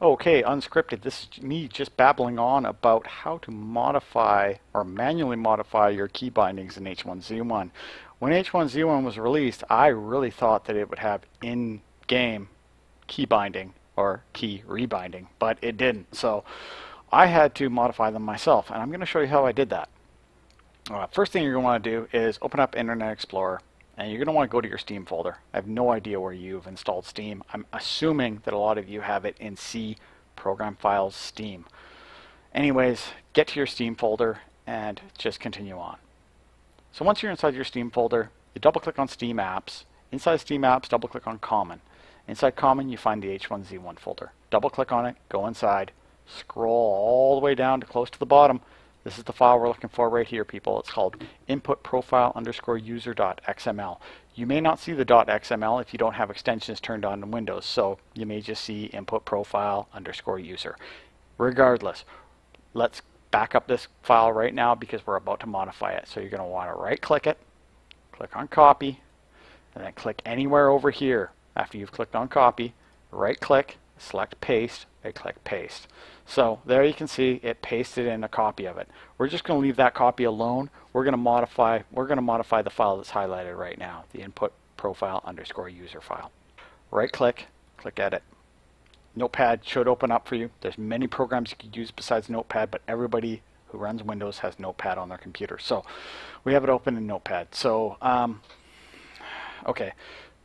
Okay, unscripted. This is me just babbling on about how to modify or manually modify your key bindings in H1Z1. When H1Z1 was released, I really thought that it would have in-game key binding or key rebinding, but it didn't. So I had to modify them myself, and I'm going to show you how I did that. First thing you're going to want to do is open up Internet Explorer, and you're going to want to go to your Steam folder. I have no idea where you've installed Steam. I'm assuming that a lot of you have it in C Program Files Steam. Anyways, get to your Steam folder and just continue on. So once you're inside your Steam folder, you double click on Steam Apps. Inside Steam Apps, double click on Common. Inside Common, you find the H1Z1 folder. Double click on it, go inside, scroll all the way down to close to the bottom. This is the file we're looking for right here, people. It's called input_profile_user.xml. You may not see the .xml if you don't have extensions turned on in Windows, so you may just see input_profile_user. Regardless, let's back up this file right now because we're about to modify it. So you're going to want to right-click it, click on Copy, and then click anywhere over here. After you've clicked on Copy, right-click, select Paste, and click Paste. So there you can see it pasted in a copy of it. We're just going to leave that copy alone. We're going to modify the file that's highlighted right now, the input_profile_user file. Right click, click Edit. Notepad should open up for you. There's many programs you could use besides Notepad, but everybody who runs Windows has Notepad on their computer. So we have it open in Notepad. So okay,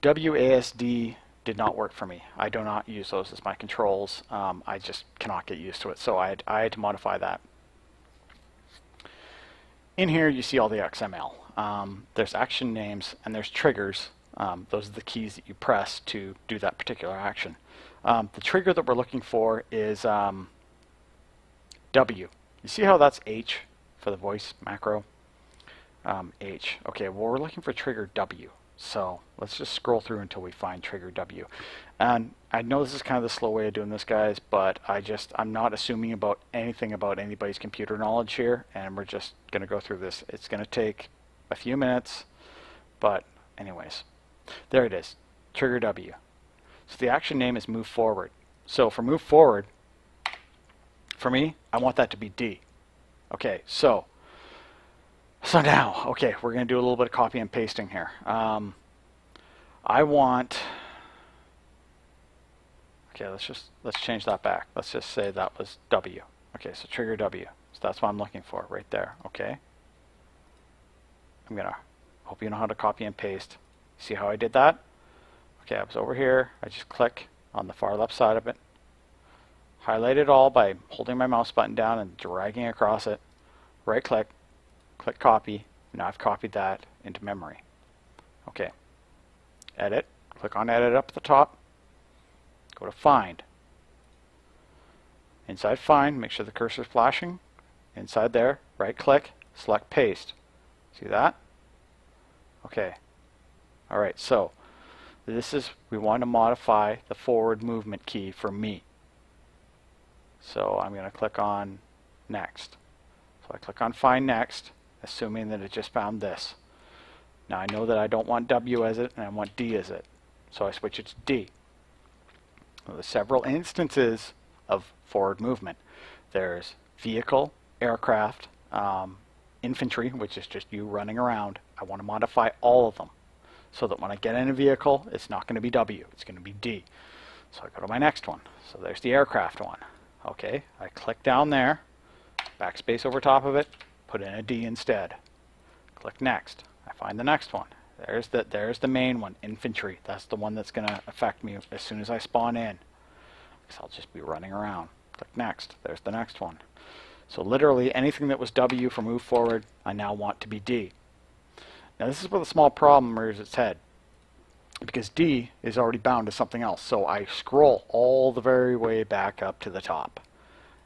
WASD did not work for me. I do not use those as my controls. I just cannot get used to it, so I had to modify that. In here you see all the XML. There's action names and there's triggers. Those are the keys that you press to do that particular action. The trigger that we're looking for is W. You see how that's H for the voice macro? H. Okay, well we're looking for trigger W. So let's just scroll through until we find trigger W. And I know this is kind of the slow way of doing this, guys, but I'm not assuming anything about anybody's computer knowledge here, and we're just going to go through this. It's going to take a few minutes, but anyways, there it is, trigger W. So the action name is move forward. So for move forward, for me, I want that to be D. Okay, so now, okay, we're going to do a little bit of copy and pasting here. Okay, let's change that back. Let's just say that was W. Okay, so trigger W. So that's what I'm looking for right there. Okay. Hope you know how to copy and paste. See how I did that? Okay, I was over here. I just click on the far left side of it. Highlight it all by holding my mouse button down and dragging across it. Right click. Click copy. Now I've copied that into memory. Okay. Edit. Click on edit up at the top. Go to find. Inside find, make sure the cursor is flashing. Inside there, right click, select paste. See that? Okay. Alright, so we want to modify the forward movement key for me. So I'm going to click on next. So I click on find next, assuming that it just found this. Now I know that I don't want W as it and I want D as it. So I switch it to D. Well, there's several instances of forward movement. There's vehicle, aircraft, infantry, which is just you running around. I want to modify all of them so that when I get in a vehicle, it's not going to be W, it's going to be D. So I go to my next one. So there's the aircraft one. Okay, I click down there, backspace over top of it, put in a D instead. Click next. I find the next one. There's the main one, infantry. That's the one that's going to affect me as soon as I spawn in, because I'll just be running around. Click next. There's the next one. So literally anything that was W for move forward, I now want to be D. Now this is where the small problem rears its head, because D is already bound to something else. So I scroll all the very way back up to the top,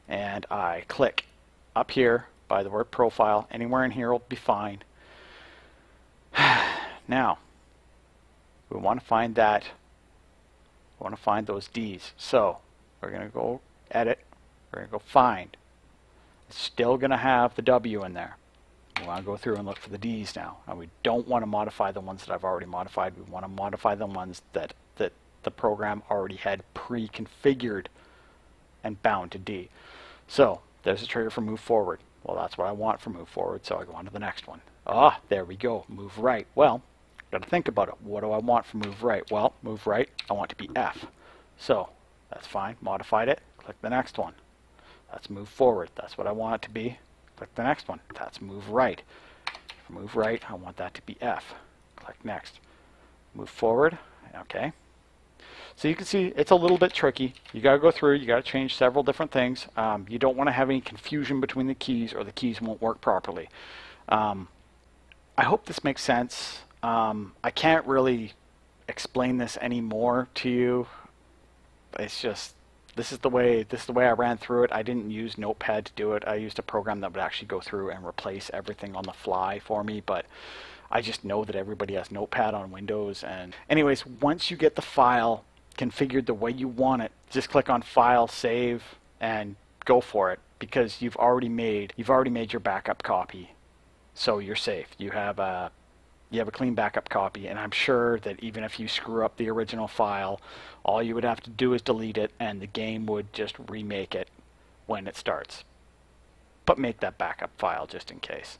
and I click up here by the word profile. Anywhere in here will be fine. Now, we want to find that. We want to find those D's. So we're going to go edit. We're going to go find. It's still going to have the W in there. We want to go through and look for the D's now. And we don't want to modify the ones that I've already modified. We want to modify the ones that the program already had pre-configured and bound to D. So there's a trigger for move forward. Well, that's what I want for move forward, so I go on to the next one. Ah, there we go, move right. Well, got to think about it. What do I want for move right? Well, move right, I want to be F. So that's fine, modified it, click the next one. That's move forward, that's what I want it to be. Click the next one, that's move right. For move right, I want that to be F. Click next. Move forward, okay. So you can see it's a little bit tricky. You got to go through, you got to change several different things. You don't want to have any confusion between the keys or the keys won't work properly. I hope this makes sense. I can't really explain this anymore to you. It's just, this is the way I ran through it. I didn't use Notepad to do it. I used a program that would actually go through and replace everything on the fly for me, but I just know that everybody has Notepad on Windows. And anyways, once you get the file configured the way you want it, just click on File, Save, and go for it, because you've already made your backup copy, so you're safe. You have a clean backup copy, and I'm sure that even if you screw up the original file, all you would have to do is delete it, and the game would just remake it when it starts. But make that backup file just in case.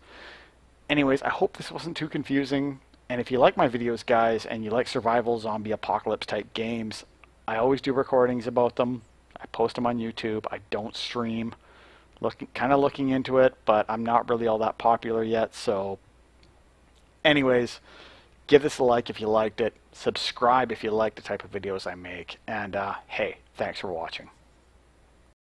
Anyways, I hope this wasn't too confusing. And if you like my videos, guys, and you like survival zombie apocalypse type games, I always do recordings about them. I post them on YouTube. I don't stream. Kind of looking into it, but I'm not really all that popular yet. So anyways, give this a like if you liked it. Subscribe if you like the type of videos I make. And hey, thanks for watching.